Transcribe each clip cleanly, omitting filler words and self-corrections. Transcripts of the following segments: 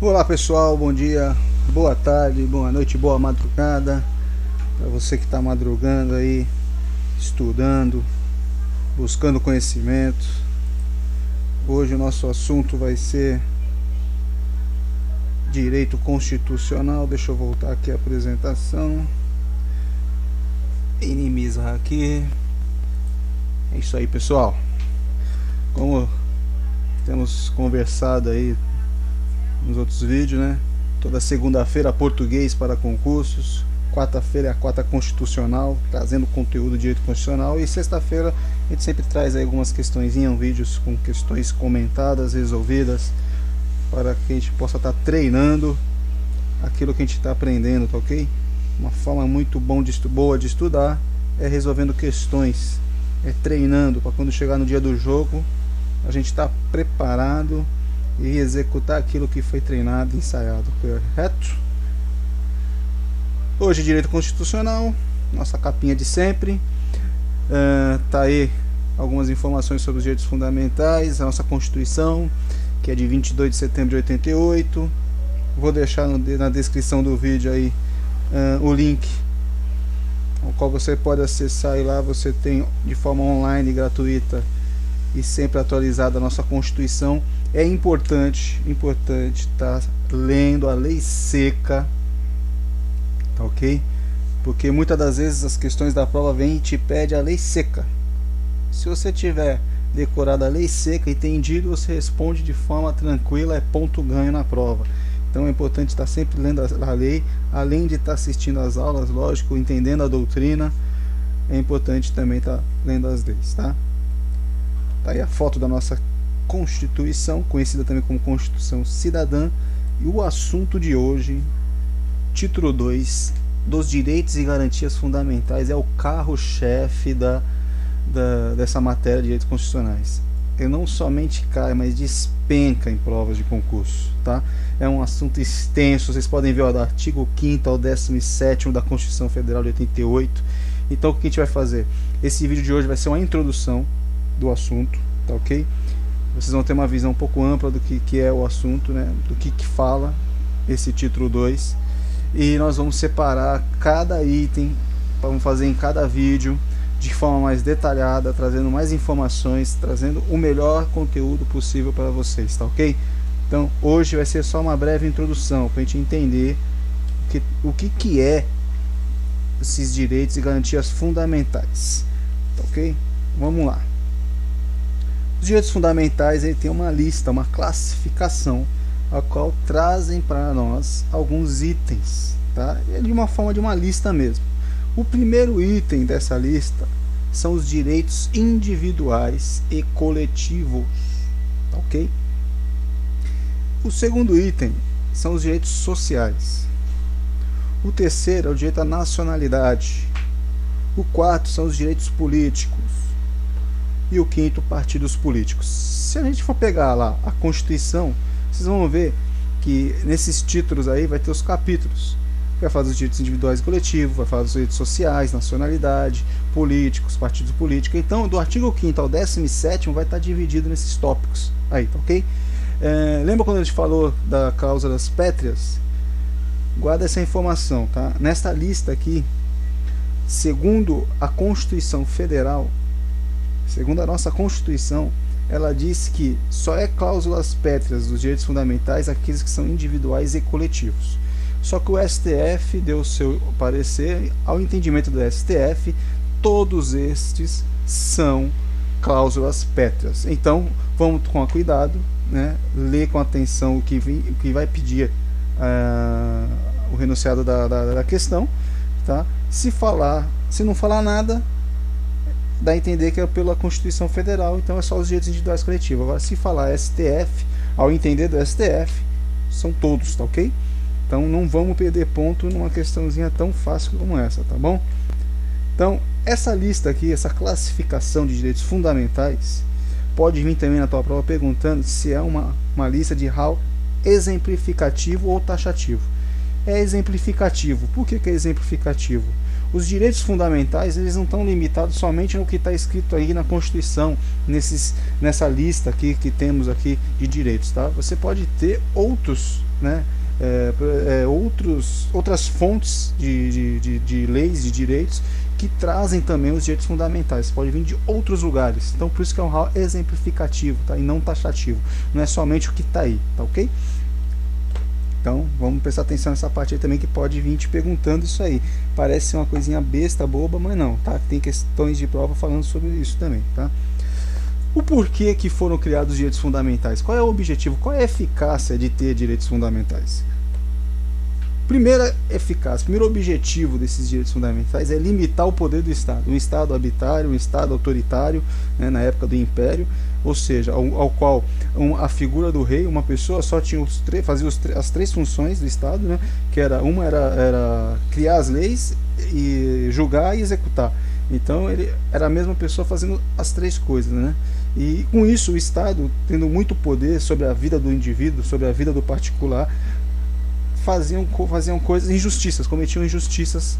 Olá pessoal, bom dia, boa tarde, boa noite, boa madrugada para você que está madrugando aí, estudando, buscando conhecimento. Hoje o nosso assunto vai ser direito constitucional. Deixa eu voltar aqui a apresentação, minimizar aqui. É isso aí pessoal, como temos conversado aí nos outros vídeos, né? Toda segunda-feira português para concursos, quarta-feira é a cota constitucional, trazendo conteúdo de direito constitucional, e sexta-feira a gente sempre traz aí algumas questõezinhas, vídeos com questões comentadas, resolvidas, para que a gente possa estar treinando aquilo que a gente está aprendendo, tá ok? Uma forma muito boa de estudar é resolvendo questões, é treinando, para quando chegar no dia do jogo a gente está preparado e executar aquilo que foi treinado e ensaiado, correto? Hoje direito constitucional, nossa capinha de sempre, tá aí algumas informações sobre os direitos fundamentais, a nossa Constituição, que é de 22 de setembro de 88. Vou deixar na descrição do vídeo aí o link ao qual você pode acessar, e lá você tem de forma online, gratuita e sempre atualizada a nossa Constituição. É importante estar lendo a lei seca, tá ok? Porque muitas das vezes as questões da prova vêm e te pede a lei seca. Se você tiver decorado a lei seca e entendido, você responde de forma tranquila, é ponto ganho na prova. Então é importante estar sempre lendo a lei, além de estar assistindo às aulas, lógico, entendendo a doutrina. É importante também estar lendo as leis, tá? Tá aí a foto da nossa Constituição, conhecida também como Constituição Cidadã, e o assunto de hoje, título 2 dos direitos e garantias fundamentais, é o carro-chefe dessa matéria de direitos constitucionais. Ele não somente cai, mas despenca em provas de concurso, tá? É um assunto extenso, vocês podem ver do artigo 5º ao 17º da Constituição Federal de 88. Então o que a gente vai fazer? Esse vídeo de hoje vai ser uma introdução do assunto, tá ok? Vocês vão ter uma visão um pouco ampla do que é o assunto, né? Do que fala esse título 2, e nós vamos separar cada item, vamos fazer em cada vídeo de forma mais detalhada, trazendo mais informações, trazendo o melhor conteúdo possível para vocês, tá ok? Então hoje vai ser só uma breve introdução para a gente entender o que é esses direitos e garantias fundamentais, tá ok? Vamos lá. Os direitos fundamentais, ele tem uma lista, uma classificação, a qual trazem para nós alguns itens, tá? É de uma forma de uma lista mesmo. O primeiro item dessa lista são os direitos individuais e coletivos, tá ok? O segundo item são os direitos sociais. O terceiro é o direito à nacionalidade. O quarto são os direitos políticos. E o quinto, partidos políticos. Se a gente for pegar lá a Constituição, vocês vão ver que nesses títulos aí vai ter os capítulos. Vai falar dos direitos individuais e coletivos, vai falar dos direitos sociais, nacionalidade, políticos, partidos políticos. Então, do artigo 5º ao 17º vai estar dividido nesses tópicos aí, tá ok? Lembra quando a gente falou da cláusulas pétreas? Guarda essa informação, tá? Nesta lista aqui, segundo a Constituição Federal, segundo a nossa Constituição, ela diz que só é cláusulas pétreas dos direitos fundamentais aqueles que são individuais e coletivos. Só que o STF deu o seu parecer, ao entendimento do STF, todos estes são cláusulas pétreas. Então, vamos com cuidado, né? Ler com atenção o que vai pedir o renunciado da questão, tá? Se não falar nada, dá a entender que é pela Constituição Federal, então é só os direitos individuais e coletivos. Agora, se falar STF, ao entender do STF, são todos, tá ok? Então não vamos perder ponto numa questãozinha tão fácil como essa, tá bom? Então, essa lista aqui, essa classificação de direitos fundamentais, pode vir também na tua prova perguntando se é uma lista de RAU exemplificativo ou taxativo. É exemplificativo. Por que é exemplificativo? Os direitos fundamentais, eles não estão limitados somente no que está escrito aí na Constituição, nessa lista aqui que temos aqui de direitos, tá? Você pode ter outros né, outras fontes de leis, de direitos, que trazem também os direitos fundamentais. Pode vir de outros lugares. Então, por isso que é um RAW exemplificativo, tá? E não taxativo. Não é somente o que está aí, tá ok? Então, vamos prestar atenção nessa parte aí também, que pode vir te perguntando isso aí. Parece ser uma coisinha besta, boba, mas não, tá? Tem questões de prova falando sobre isso também, tá? O porquê que foram criados os direitos fundamentais? Qual é o objetivo? Qual é a eficácia de ter direitos fundamentais? Primeira eficácia, primeiro objetivo desses direitos fundamentais é limitar o poder do Estado. Um Estado arbitrário, um Estado autoritário, né, na época do Império, ou seja, ao qual a figura do rei, uma pessoa só tinha fazia as três funções do Estado, né, que era criar as leis, e julgar e executar. Então ele era a mesma pessoa fazendo as três coisas, né? E com isso o Estado, tendo muito poder sobre a vida do indivíduo, sobre a vida do particular, faziam coisas, injustiças, cometiam injustiças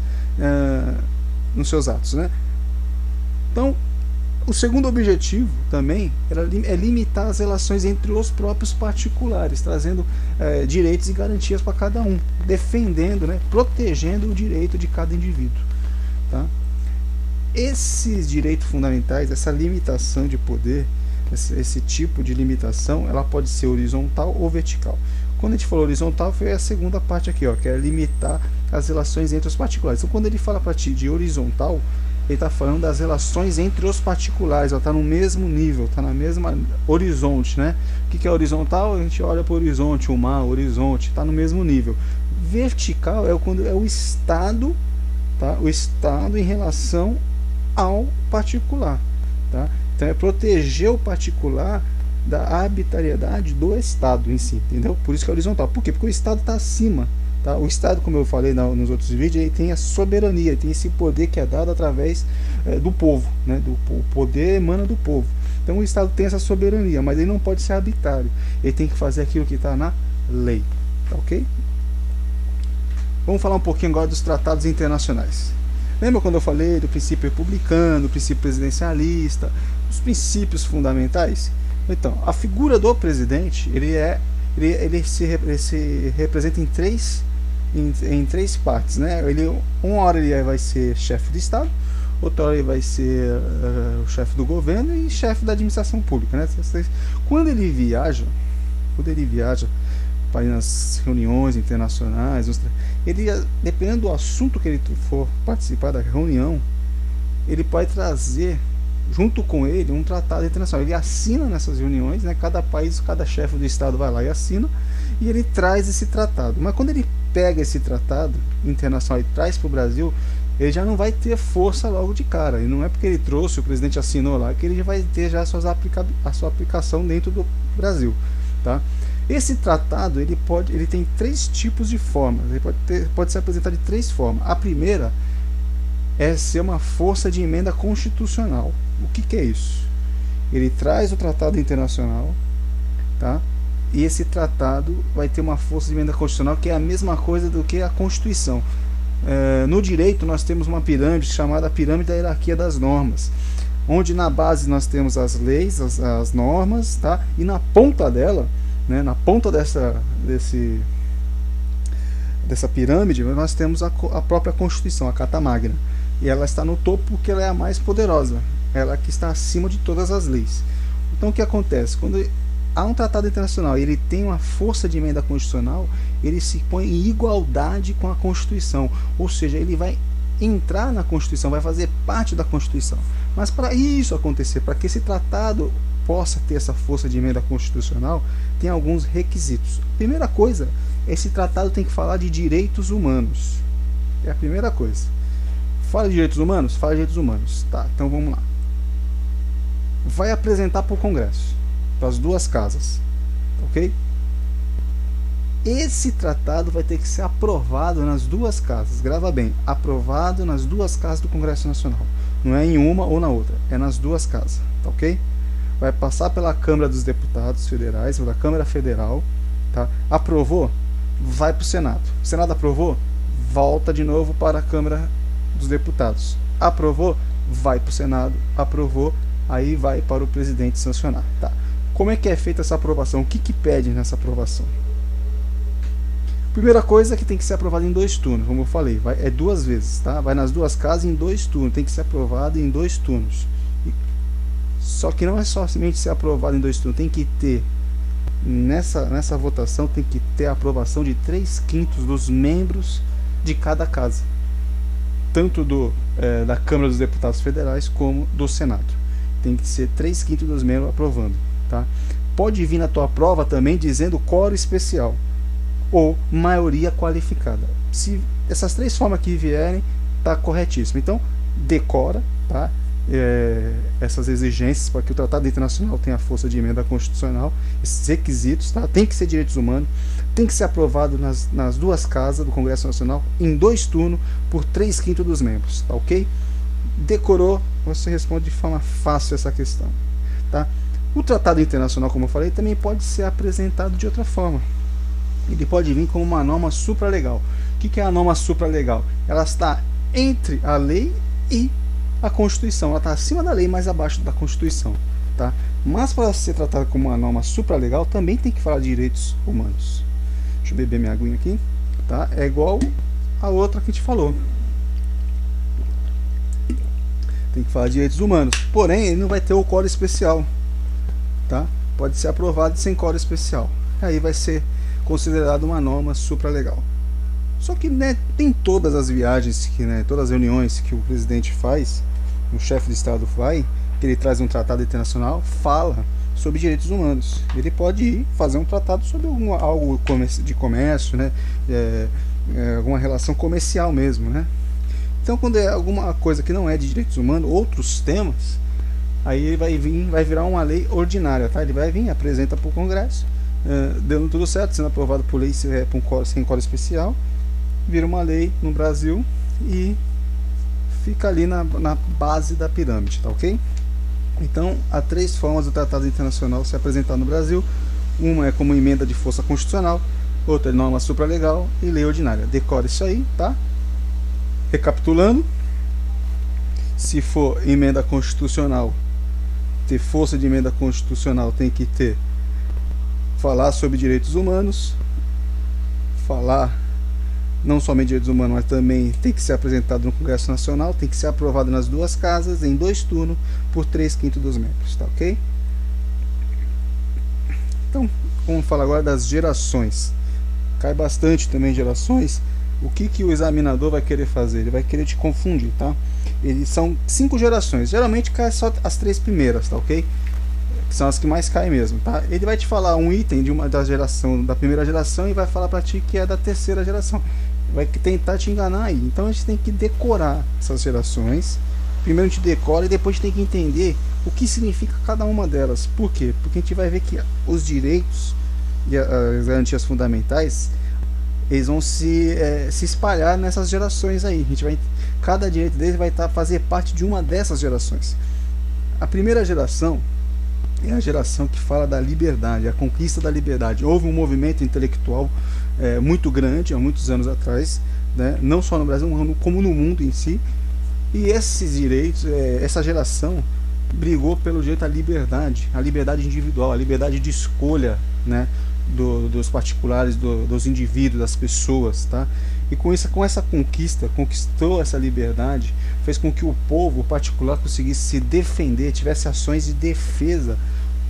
nos seus atos, né? Então, o segundo objetivo também é limitar as relações entre os próprios particulares, trazendo direitos e garantias para cada um, defendendo, né, protegendo o direito de cada indivíduo, tá? Esses direitos fundamentais, essa limitação de poder, esse tipo de limitação, ela pode ser horizontal ou vertical. Quando a gente falou horizontal, foi a segunda parte aqui, ó, que é limitar as relações entre os particulares. Então, quando ele fala para ti de horizontal, ele está falando das relações entre os particulares, está no mesmo nível, está na mesma horizonte, né? O que é horizontal? A gente olha para o horizonte, o mar, o horizonte, está no mesmo nível. Vertical quando é o Estado, tá? O Estado em relação ao particular, tá? Então é proteger o particular da arbitrariedade do Estado em si, entendeu? Por isso que é horizontal. Por quê? Porque o Estado está acima, tá? O Estado, como eu falei nos outros vídeos, ele tem a soberania, ele tem esse poder que é dado através do povo, né? O poder emana do povo. Então o Estado tem essa soberania, mas ele não pode ser arbitrário. Ele tem que fazer aquilo que está na lei, tá ok? Vamos falar um pouquinho agora dos tratados internacionais. Lembra quando eu falei do princípio republicano, do princípio presidencialista, os princípios fundamentais? Então, a figura do presidente, ele se representa em três partes, né? Uma hora ele vai ser chefe do Estado, outra hora ele vai ser o chefe do governo e chefe da administração pública, né? Quando ele viaja para ir nas reuniões internacionais, dependendo do assunto que ele for participar da reunião, ele pode trazer junto com ele um tratado internacional. Ele assina nessas reuniões, né? Cada país, cada chefe do Estado vai lá e assina, e ele traz esse tratado. Mas quando ele pega esse tratado internacional e traz para o Brasil, ele já não vai ter força logo de cara. E não é porque ele trouxe, o presidente assinou lá, que ele já vai ter já a sua aplicação dentro do Brasil, tá? Esse tratado ele tem três tipos de formas. Ele pode ser apresentado de três formas. A primeira é ser uma força de emenda constitucional. O que é isso? Ele traz o tratado internacional, tá? E esse tratado vai ter uma força de emenda constitucional que é a mesma coisa do que a Constituição. No direito nós temos uma pirâmide chamada pirâmide da hierarquia das normas, onde na base nós temos as leis, as normas, tá? E na ponta dela, né, na ponta dessa pirâmide, nós temos a própria Constituição, a Carta Magna. E ela está no topo porque ela é a mais poderosa, ela que está acima de todas as leis. Então o que acontece? Quando há um tratado internacional e ele tem uma força de emenda constitucional, ele se põe em igualdade com a Constituição, ou seja, ele vai entrar na Constituição, vai fazer parte da Constituição. Mas para isso acontecer, para que esse tratado possa ter essa força de emenda constitucional, tem alguns requisitos. Primeira coisa, esse tratado tem que falar de direitos humanos. É a primeira coisa. Fala de direitos humanos? Fala de direitos humanos. Tá, então vamos lá. Vai apresentar para o Congresso, para as duas casas, ok? Esse tratado vai ter que ser aprovado nas duas casas. Grava bem, aprovado nas duas casas do Congresso Nacional. Não é em uma ou na outra, é nas duas casas, tá ok? Vai passar pela Câmara dos Deputados Federais, pela Câmara Federal, tá? Aprovou? Vai para o Senado. O Senado aprovou? Volta de novo para a Câmara dos Deputados. Aprovou? Vai para o Senado. Aprovou? Aí vai para o presidente sancionar, tá? Como é que é feita essa aprovação? O que pede nessa aprovação? Primeira coisa é que tem que ser aprovado em 2 turnos, como eu falei, é 2 vezes, tá? Vai nas 2 casas em 2 turnos, tem que ser aprovado em 2 turnos. Só que não é somente ser aprovado em 2 turnos, tem que ter, nessa votação, tem que ter a aprovação de 3/5 dos membros de cada casa, tanto da Câmara dos Deputados Federais como do Senado. Tem que ser 3/5 dos membros aprovando, tá? Pode vir na tua prova também dizendo quórum especial ou maioria qualificada. Se essas 3 formas que vierem, tá corretíssimo. Então, decora, tá? Essas exigências para que o Tratado Internacional tenha força de emenda constitucional, esses requisitos, tá? Tem que ser direitos humanos, tem que ser aprovado nas 2 casas do Congresso Nacional em 2 turnos por 3/5 dos membros, tá ok? Decorou, você responde de forma fácil essa questão, tá? O Tratado Internacional, como eu falei, também pode ser apresentado de outra forma. Ele pode vir como uma norma supralegal. O que é a norma supralegal? Ela está entre a lei e a Constituição. Ela está acima da lei, mas abaixo da Constituição, tá? Mas para ser tratada como uma norma supralegal, também tem que falar de direitos humanos. Deixa eu beber minha aguinha aqui, tá? É igual a outra que a gente falou. Tem que falar de direitos humanos. Porém, ele não vai ter o quórum especial, tá? Pode ser aprovado sem quórum especial. Aí vai ser considerado uma norma supralegal. Só que, né, tem todas as viagens, todas as reuniões que o presidente faz, o chefe de Estado vai, que ele traz um tratado internacional, fala sobre direitos humanos. Ele pode ir fazer um tratado sobre algo de comércio, né, alguma relação comercial mesmo, né. Então, quando é alguma coisa que não é de direitos humanos, outros temas, aí ele vai virar uma lei ordinária, tá? Ele vai vir, apresenta para o Congresso, dando tudo certo, sendo aprovado por lei sem quórum especial, vira uma lei no Brasil e fica ali na base da pirâmide, tá ok? Então, há 3 formas do Tratado Internacional se apresentar no Brasil. Uma é como emenda de força constitucional, outra é norma supralegal e lei ordinária. Decora isso aí, tá? Recapitulando, se for emenda constitucional, ter força de emenda constitucional, tem que falar sobre direitos humanos, falar não somente direitos humanos, mas também tem que ser apresentado no Congresso Nacional, tem que ser aprovado nas 2 casas, em 2 turnos, por 3/5 dos membros, tá ok? Então, vamos falar agora das gerações. Cai bastante também gerações. O que o examinador vai querer fazer? Ele vai querer te confundir, tá? São 5 gerações, geralmente cai só as 3 primeiras, tá ok? Que são as que mais caem mesmo, tá? Ele vai te falar um item da primeira geração e vai falar para ti que é da 3ª geração. Vai tentar te enganar aí. Então a gente tem que decorar essas gerações. Primeiro a gente decora e depois a gente tem que entender o que significa cada uma delas. Por quê? Porque a gente vai ver que os direitos e as garantias fundamentais, eles vão se espalhar nessas gerações aí. Cada direito deles vai fazer parte de uma dessas gerações. A primeira geração é a geração que fala da liberdade, a conquista da liberdade. Houve um movimento intelectual muito grande há muitos anos atrás, né? Não só no Brasil, como no mundo em si. E esses direitos, essa geração brigou pelo direito à liberdade, a liberdade individual, a liberdade de escolha, né, dos particulares, dos indivíduos, das pessoas, tá? E com essa conquistou essa liberdade, fez com que o povo particular conseguisse se defender, tivesse ações de defesa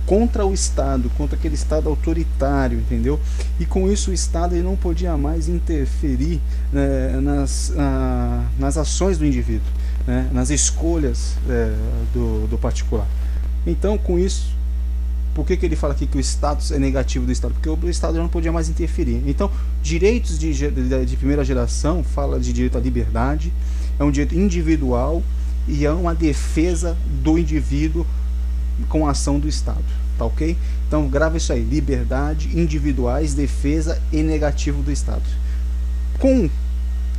contra o Estado, contra aquele Estado autoritário, entendeu? E com isso o Estado ele não podia mais interferir, né, nas ações do indivíduo, né, nas escolhas do particular. Então, com isso, por que ele fala aqui que o status é negativo do Estado? Porque o Estado já não podia mais interferir. Então, direitos de primeira geração fala de direito à liberdade, é um direito individual e é uma defesa do indivíduo com a ação do Estado, tá ok? Então, grava isso aí, liberdade, individuais, defesa e negativo do Estado. Com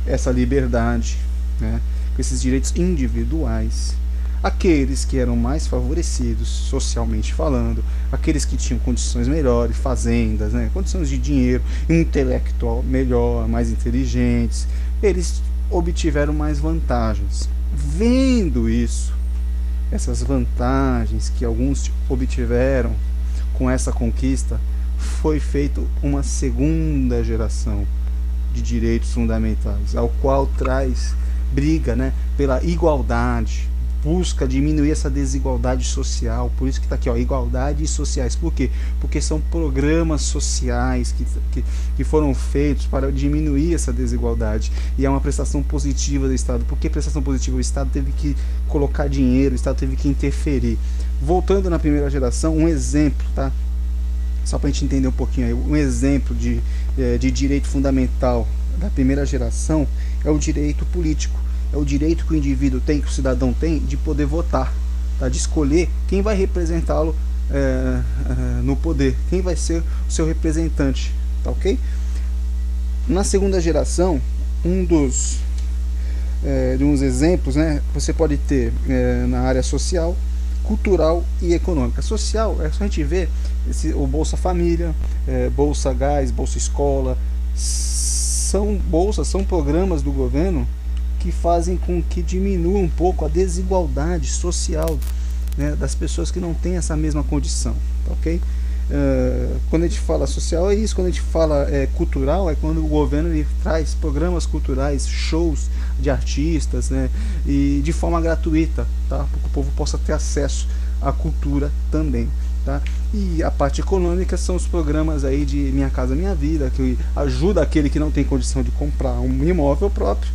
essa liberdade, né, com esses direitos individuais, aqueles que eram mais favorecidos socialmente falando, aqueles que tinham condições melhores, fazendas, né, condições de dinheiro, intelectual melhor, mais inteligentes, eles obtiveram mais vantagens. Vendo isso, essas vantagens que alguns obtiveram com essa conquista, foi feita uma segunda geração, de direitos fundamentais, ao qual traz briga, né, pela igualdade, busca diminuir essa desigualdade social. Por isso que está aqui, ó, igualdade e sociais. Por quê? Porque são programas sociais que foram feitos para diminuir essa desigualdade, e é uma prestação positiva do Estado. Por que prestação positiva? O Estado teve que colocar dinheiro, o Estado teve que interferir. Voltando na primeira geração, um exemplo, tá? Só para a gente entender um pouquinho aí, um exemplo de direito fundamental da primeira geração é o direito político. É o direito que o indivíduo tem, que o cidadão tem, de poder votar, tá? De escolher quem vai representá-lo no poder, quem vai ser o seu representante, tá ok? Na segunda geração, uns exemplos, né, você pode ter na área social, cultural e econômica. Social, é só a gente ver o Bolsa Família, Bolsa Gás, Bolsa Escola, são programas do governo que fazem com que diminua um pouco a desigualdade social, né, das pessoas que não têm essa mesma condição, tá ok? Quando a gente fala social é isso, quando a gente fala cultural é quando o governo ele traz programas culturais, shows de artistas, né, e de forma gratuita, tá, para que o povo possa ter acesso à cultura também, tá? E a parte econômica são os programas aí de Minha Casa Minha Vida, que ajuda aquele que não tem condição de comprar um imóvel próprio.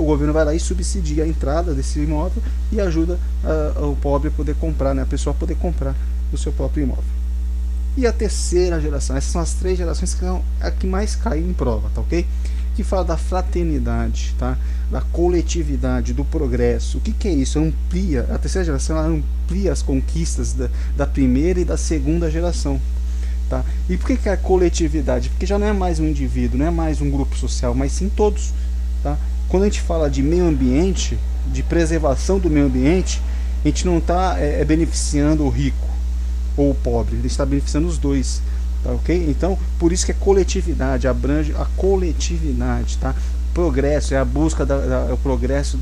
O governo vai lá e subsidia a entrada desse imóvel e ajuda o pobre a poder comprar, né, a pessoa a poder comprar o seu próprio imóvel. E a terceira geração, essas são as três gerações que são a que mais caem em prova, tá ok? Que fala da fraternidade, tá? Da coletividade, do progresso. O que é isso? Amplia, a terceira geração ela amplia as conquistas da primeira e da segunda geração. Tá? E por que é a coletividade? Porque já não é mais um indivíduo, não é mais um grupo social, mas sim todos, tá? Quando a gente fala de meio ambiente, de preservação do meio ambiente, a gente não está beneficiando o rico ou o pobre, ele está beneficiando os dois, tá ok? Então, por isso que é coletividade, abrange a coletividade, tá? Progresso é a busca o progresso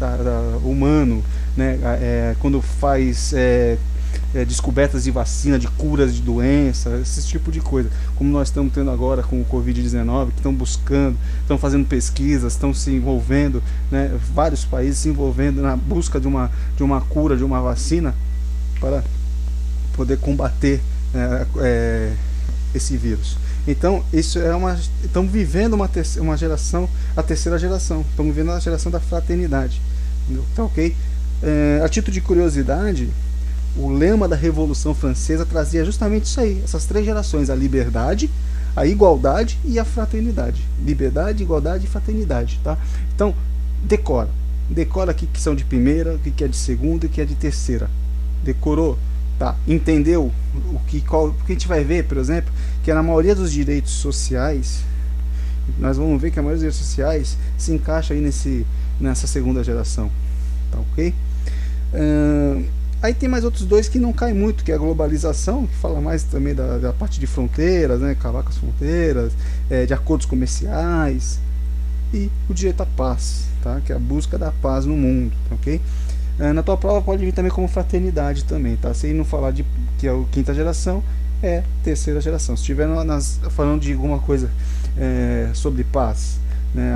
humano, né? Quando faz descobertas de vacina, de curas de doenças, esse tipo de coisa, como nós estamos tendo agora com o Covid-19, que estão buscando, estão fazendo pesquisas, estão se envolvendo, né, vários países se envolvendo na busca de uma cura, de uma vacina para poder combater esse vírus. Então, isso estamos vivendo uma geração, a terceira geração, estamos vivendo a geração da fraternidade, entendeu? Tá ok? A título de curiosidade, o lema da Revolução Francesa trazia justamente isso aí, essas três gerações, a liberdade, a igualdade e a fraternidade. Liberdade, igualdade e fraternidade, tá? Então, decora aqui que são de primeira, o que é de segunda e o que é de terceira. Decorou? Tá? Entendeu? Porque a gente vai ver, por exemplo, que na maioria dos direitos sociais, nós vamos ver que a maioria dos direitos sociais se encaixa aí nessa segunda geração, tá ok? Aí tem mais outros dois que não caem muito, que é a globalização, que fala mais também da parte de fronteiras, né, acabar com as fronteiras, de acordos comerciais, e o direito à paz, tá, que é a busca da paz no mundo, tá, ok? Na tua prova pode vir também como fraternidade também, tá? Se não falar que é a quinta geração, é terceira geração. Se estiver falando de alguma coisa sobre paz, né,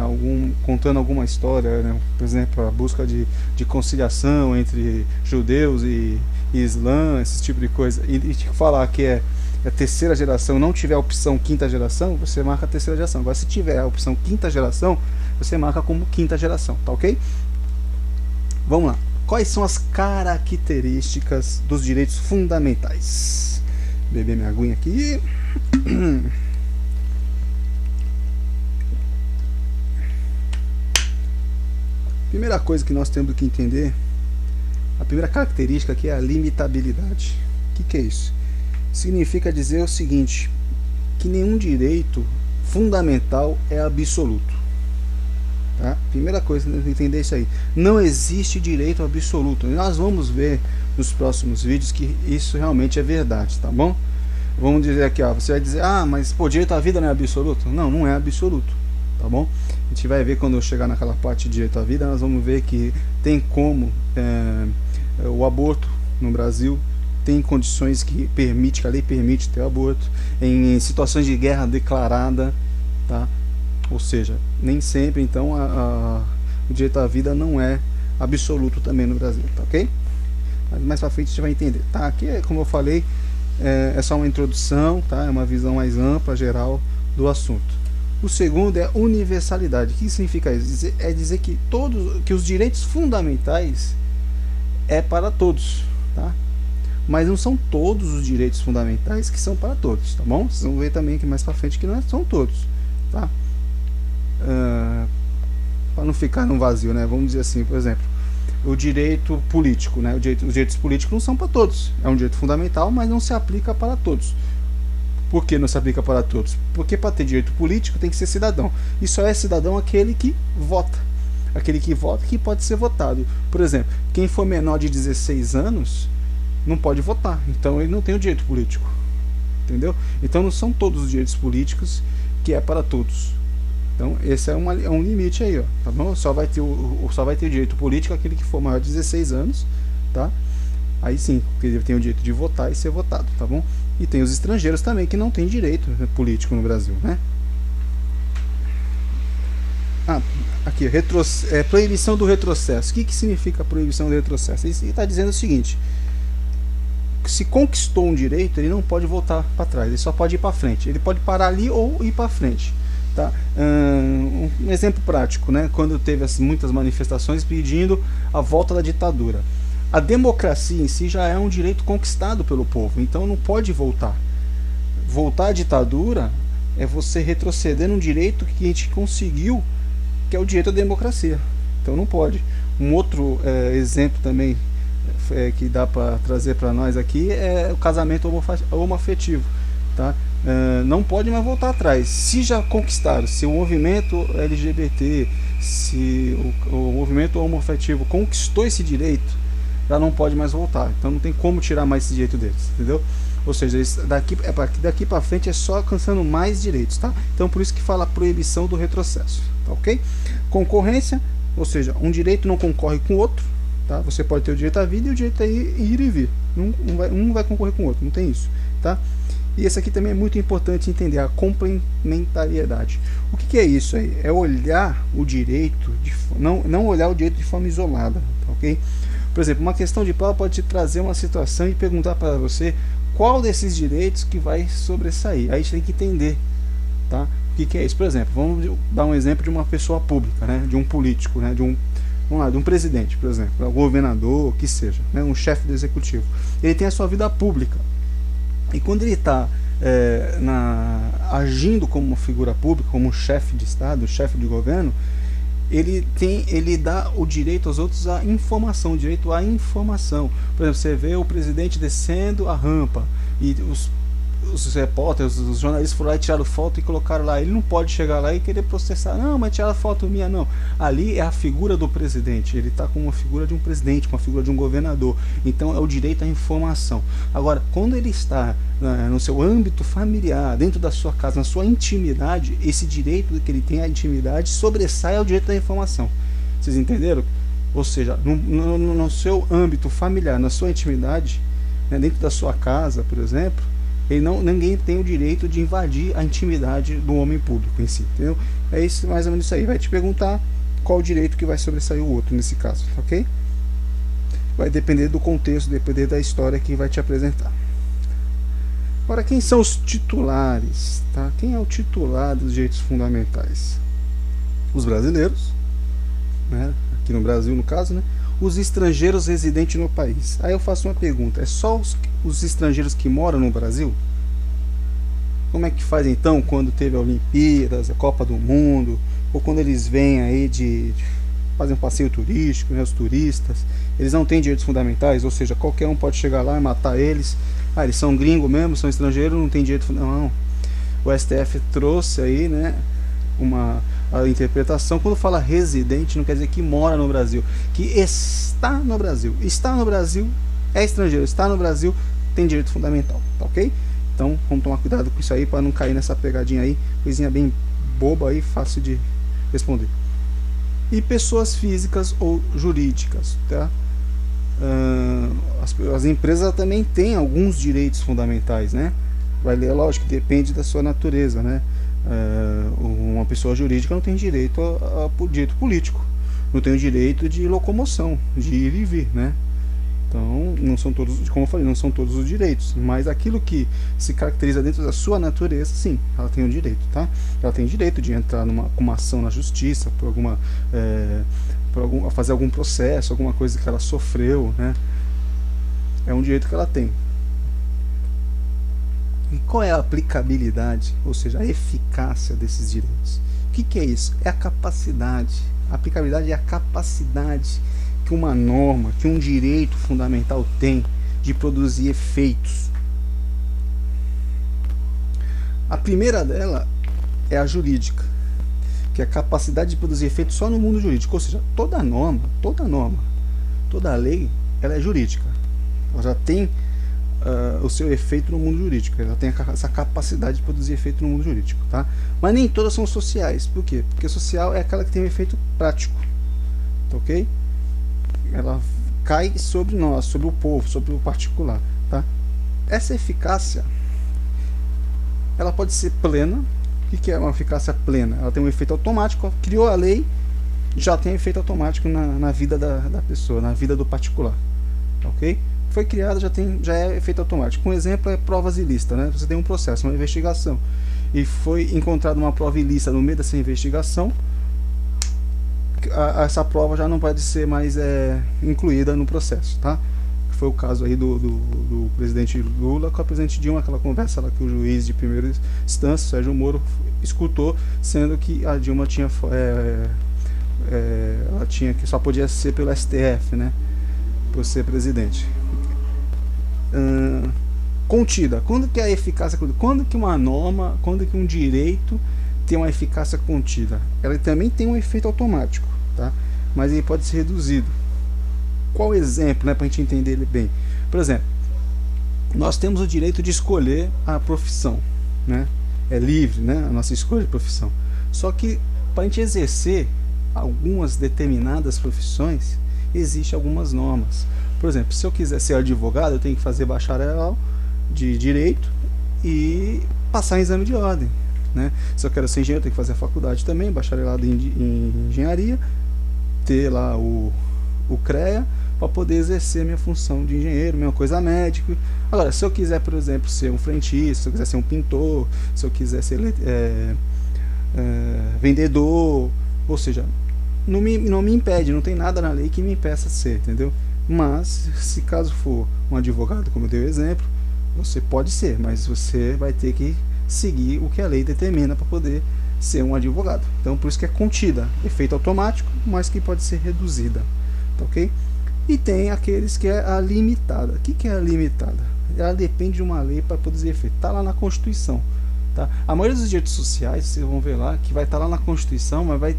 contando alguma história, né, por exemplo, a busca de conciliação entre judeus e islã, esse tipo de coisa, e te falar que é a terceira geração, não tiver a opção quinta geração, você marca a terceira geração. Agora, se tiver a opção quinta geração, você marca como quinta geração, tá ok? Vamos lá. Quais são as características dos direitos fundamentais? Beber minha aguinha aqui. Primeira coisa que nós temos que entender, a primeira característica aqui é a limitabilidade. O que é isso? Significa dizer o seguinte, que nenhum direito fundamental é absoluto. Tá? Primeira coisa, entender isso aí. Não existe direito absoluto. E nós vamos ver nos próximos vídeos que isso realmente é verdade, tá bom? Vamos dizer aqui, ó, você vai dizer, mas pô, direito à vida não é absoluto? Não, não é absoluto, tá bom? A gente vai ver quando eu chegar naquela parte de direito à vida, nós vamos ver que tem como o aborto no Brasil tem condições que a lei permite ter aborto em situações de guerra declarada, tá? ou seja, nem sempre então o direito à vida não é absoluto também no Brasil, tá ok? Mas mais para frente a gente vai entender, tá? Aqui, como eu falei, é só uma introdução, tá? É uma visão mais ampla, geral do assunto. O segundo é universalidade. O que significa isso? É dizer que os direitos fundamentais é para todos, tá? Mas não são todos os direitos fundamentais que são para todos, tá bom? Vocês vão ver também aqui mais para frente que não são todos, tá? Para não ficar no vazio, né? Vamos dizer assim, por exemplo, o direito político, né? Os direitos políticos não são para todos. É um direito fundamental, mas não se aplica para todos. Por que não se aplica para todos? Porque para ter direito político tem que ser cidadão. E só é cidadão aquele que vota. Aquele que vota que pode ser votado. Por exemplo, quem for menor de 16 anos não pode votar. Então ele não tem o direito político. Entendeu? Então não são todos os direitos políticos que é para todos. Então esse é um limite aí, ó, tá bom? Só vai ter o direito político aquele que for maior de 16 anos, tá? Aí sim, porque ele tem o direito de votar e ser votado, tá bom? E tem os estrangeiros também que não têm direito político no Brasil, né? Aqui, proibição do retrocesso. O que significa proibição do retrocesso? Ele está dizendo o seguinte: se conquistou um direito, ele não pode voltar para trás, ele só pode ir para frente. Ele pode parar ali ou ir para frente. Tá? Um exemplo prático, né? Quando teve muitas manifestações pedindo a volta da ditadura. A democracia em si já é um direito conquistado pelo povo, então não pode voltar. Voltar à ditadura é você retroceder num direito que a gente conseguiu, que é o direito à democracia. Então não pode. Um outro exemplo também que dá para trazer para nós aqui é o casamento homoafetivo, tá? Não pode mais voltar atrás. Se já conquistaram, se o movimento LGBT, se o movimento homoafetivo conquistou esse direito, já não pode mais voltar. Então não tem como tirar mais esse direito deles, entendeu? Ou seja, daqui para frente é só alcançando mais direitos, tá? Então por isso que fala proibição do retrocesso, tá ok? Concorrência, ou seja, um direito não concorre com o outro, tá? Você pode ter o direito à vida e o direito a ir e vir. Um vai concorrer com o outro, não tem isso, tá? E esse aqui também é muito importante entender, a complementariedade. O que é isso aí? É olhar o direito, não olhar o direito de forma isolada, tá ok? Por exemplo, uma questão de prova pode te trazer uma situação e perguntar para você qual desses direitos que vai sobressair. Aí a gente tem que entender, tá? O que é isso? Por exemplo, vamos dar um exemplo de uma pessoa pública, né? De um político, né? De um presidente, por exemplo, um governador, que seja, né? Um chefe do executivo. Ele tem a sua vida pública. E quando ele está agindo como uma figura pública, como um chefe de Estado, um chefe de governo, ele dá o direito aos outros à informação, o direito à informação. Por exemplo, você vê o presidente descendo a rampa e os repórteres, os jornalistas foram lá e tiraram foto e colocaram lá. Ele não pode chegar lá e querer processar. Não, mas tiraram foto minha, não. Ali é a figura do presidente. Ele está com uma figura de um presidente, com a figura de um governador. Então é o direito à informação. Agora, quando ele está no seu âmbito familiar, dentro da sua casa, na sua intimidade, esse direito que ele tem à intimidade sobressai ao direito da informação. Vocês entenderam? Ou seja, no seu âmbito familiar, na sua intimidade, né, dentro da sua casa, por exemplo, ninguém tem o direito de invadir a intimidade do homem público em si, entendeu? É isso, mais ou menos isso aí. Vai te perguntar qual o direito que vai sobressair o outro nesse caso, ok? Vai depender do contexto, depender da história que vai te apresentar. Agora, quem são os titulares? Tá? Quem é o titular dos direitos fundamentais? Os brasileiros, né? Aqui no Brasil, no caso, né? Os estrangeiros residentes no país. Aí eu faço uma pergunta: é só os estrangeiros que moram no Brasil? Como é que faz então quando teve a Olimpíadas, a Copa do Mundo, ou quando eles vêm aí de fazer um passeio turístico, né, os turistas? Eles não têm direitos fundamentais, ou seja, qualquer um pode chegar lá e matar eles. Eles são gringos mesmo, são estrangeiros, não tem direito fundamental. Não. O STF trouxe aí, né, a interpretação. Quando fala residente, não quer dizer que mora no Brasil, que está no Brasil. Está no Brasil, é estrangeiro. Está no Brasil, tem direito fundamental, tá ok? Então vamos tomar cuidado com isso aí para não cair nessa pegadinha aí, coisinha bem boba aí, fácil de responder. E pessoas físicas ou jurídicas, tá? As empresas também têm alguns direitos fundamentais, né? Vai ler, lógico, depende da sua natureza, né? Uma pessoa jurídica não tem direito a direito político, não tem o direito de locomoção, de ir e vir, né? Então, não são todos, como eu falei, não são todos os direitos, mas aquilo que se caracteriza dentro da sua natureza, sim, ela tem o direito, tá? Ela tem o direito de entrar com uma ação na justiça, fazer algum processo, alguma coisa que ela sofreu, né? É um direito que ela tem. E qual é a aplicabilidade, ou seja, a eficácia desses direitos? O que é isso? É a capacidade. A aplicabilidade é a capacidade que uma norma, que um direito fundamental tem de produzir efeitos. A primeira dela é a jurídica, que é a capacidade de produzir efeitos só no mundo jurídico. Ou seja, toda norma, toda lei, ela é jurídica. Ela já tem o seu efeito no mundo jurídico. Ela tem essa capacidade de produzir efeito no mundo jurídico, tá? Mas nem todas são sociais. Por quê? Porque social é aquela que tem um efeito prático, tá, ok? Ela cai sobre nós, sobre o povo, sobre o particular, tá? Essa eficácia, ela pode ser plena. O que é uma eficácia plena? Ela tem um efeito automático. Criou a lei, já tem efeito automático na vida da pessoa, na vida do particular, ok? Foi criada, já é efeito automático. Um exemplo é provas ilícitas, né? Você tem um processo, uma investigação, e foi encontrada uma prova ilícita no meio dessa investigação. Essa prova já não pode ser mais incluída no processo, tá? Foi o caso aí do presidente Lula com a presidente Dilma, aquela conversa lá que o juiz de primeira instância, Sérgio Moro, escutou, sendo que a Dilma ela tinha que só podia ser pelo STF, né? Por ser presidente. Contida. Quando que a eficácia contida? Quando que uma norma, quando que um direito tem uma eficácia contida? Ela também tem um efeito automático, tá? Mas ele pode ser reduzido. Qual exemplo, né, para a gente entender ele bem? Por exemplo, nós temos o direito de escolher a profissão, né? É livre, né, a nossa escolha de profissão. Só que para a gente exercer algumas determinadas profissões, existem algumas normas. Por exemplo, se eu quiser ser advogado, eu tenho que fazer bacharel de direito e passar em exame de ordem, né? Se eu quero ser engenheiro, eu tenho que fazer a faculdade também, bacharelado em engenharia, ter lá o CREA para poder exercer minha função de engenheiro, mesma coisa médico. Agora, se eu quiser, por exemplo, ser um frentista, se eu quiser ser um pintor, se eu quiser ser vendedor, ou seja, não me impede, não tem nada na lei que me impeça de ser, entendeu? Mas, se caso for um advogado, como eu dei o exemplo, você pode ser, mas você vai ter que seguir o que a lei determina para poder ser um advogado. Então, por isso que é contida, efeito automático, mas que pode ser reduzida, tá, ok? E tem aqueles que é a limitada. O que é a limitada? Ela depende de uma lei para produzir efeito. Está lá na Constituição, tá? A maioria dos direitos sociais, vocês vão ver lá, que vai estar lá na Constituição, mas a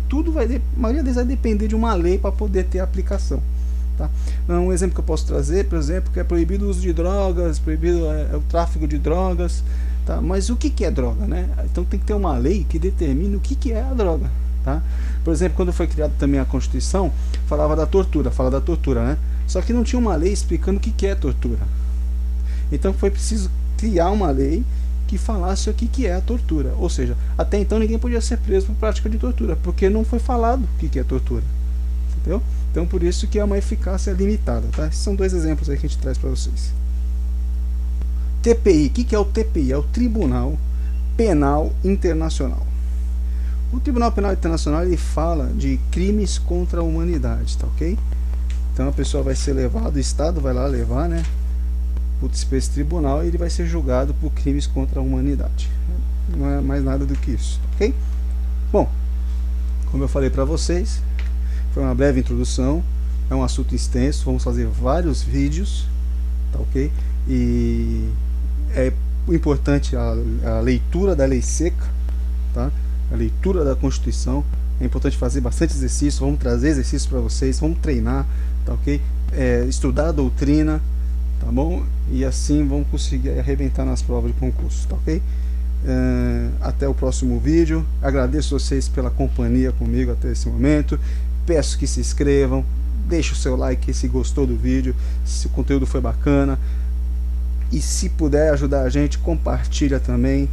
maioria deles vai depender de uma lei para poder ter aplicação, tá? Um exemplo que eu posso trazer, por exemplo, que é proibido o uso de drogas, proibido o tráfico de drogas, tá? Mas o que é droga, né? Então tem que ter uma lei que determine o que é a droga, tá? Por exemplo, quando foi criada também a Constituição, fala da tortura, né? Só que não tinha uma lei explicando o que é tortura. Então foi preciso criar uma lei que falasse o que é a tortura. Ou seja, até então ninguém podia ser preso por prática de tortura, porque não foi falado o que é tortura, entendeu? Então por isso que é uma eficácia limitada, tá? Esses são dois exemplos aí que a gente traz para vocês. TPI, o que é o TPI? É o Tribunal Penal Internacional. O Tribunal Penal Internacional, ele fala de crimes contra a humanidade, tá, ok? Então a pessoa vai ser levada, o Estado vai lá levar, né, para esse tribunal, e ele vai ser julgado por crimes contra a humanidade. Não é mais nada do que isso, ok? Bom, como eu falei para vocês, foi uma breve introdução, é um assunto extenso, vamos fazer vários vídeos, tá, ok? E é importante a leitura da lei seca, tá? A leitura da Constituição. É importante fazer bastante exercício, vamos trazer exercícios para vocês, vamos treinar, tá, ok? Estudar a doutrina, tá bom? E assim vamos conseguir arrebentar nas provas de concurso, tá, ok? Até o próximo vídeo. Agradeço vocês pela companhia comigo até esse momento. Peço que se inscrevam, deixe o seu like se gostou do vídeo, se o conteúdo foi bacana. E se puder ajudar a gente, compartilha também,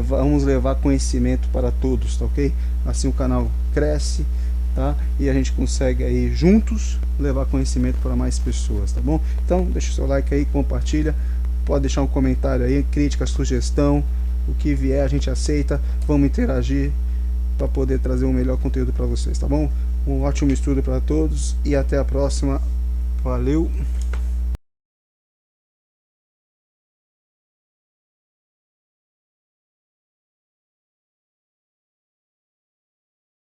vamos levar conhecimento para todos, tá ok? Assim o canal cresce, tá? E a gente consegue aí juntos levar conhecimento para mais pessoas, tá bom? Então deixa o seu like aí, compartilha, pode deixar um comentário aí, crítica, sugestão, o que vier a gente aceita, vamos interagir para poder trazer um melhor conteúdo para vocês, tá bom? Um ótimo estudo para todos e até a próxima. Valeu!